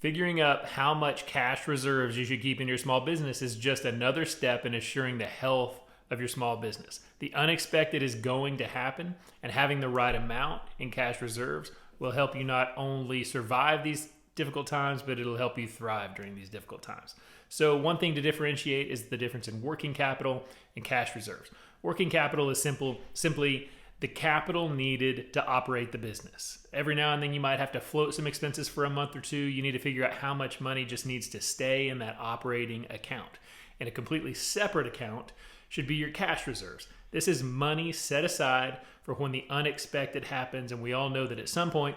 Figuring out how much cash reserves you should keep in your small business is just another step in assuring the health of your small business. The unexpected is going to happen, and having the right amount in cash reserves will help you not only survive these difficult times, but it'll help you thrive during these difficult times. So one thing to differentiate is the difference in working capital and cash reserves. Working capital is simply the capital needed to operate the business. Every now and then you might have to float some expenses for a month or two. You need to figure out how much money just needs to stay in that operating account. And a completely separate account should be your cash reserves. This is money set aside for when the unexpected happens, and we all know that at some point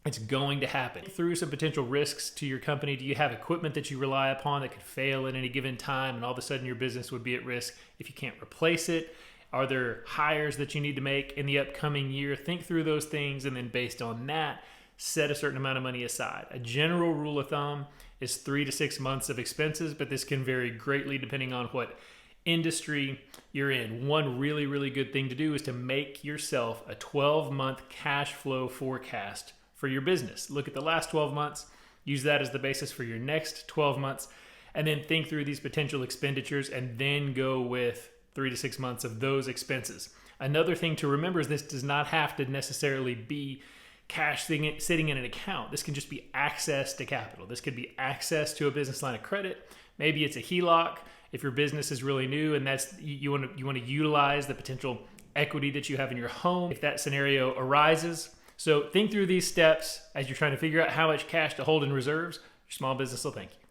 it's going to happen. Through some potential risks to your company, do you have equipment that you rely upon that could fail at any given time, and all of a sudden your business would be at risk if you can't replace it? Are there hires that you need to make in the upcoming year? Think through those things, and then based on that, set a certain amount of money aside. A general rule of thumb is 3 to 6 months of expenses, but this can vary greatly depending on what industry you're in. One really, really good thing to do is to make yourself a 12-month cash flow forecast for your business. Look at the last 12 months, use that as the basis for your next 12 months, and then think through these potential expenditures and then go with 3 to 6 months of those expenses. Another thing to remember is this does not have to necessarily be cash sitting in an account. This can just be access to capital. This could be access to a business line of credit. Maybe it's a HELOC if your business is really new and that's you want to utilize the potential equity that you have in your home if that scenario arises. So think through these steps as you're trying to figure out how much cash to hold in reserves. Your small business will thank you.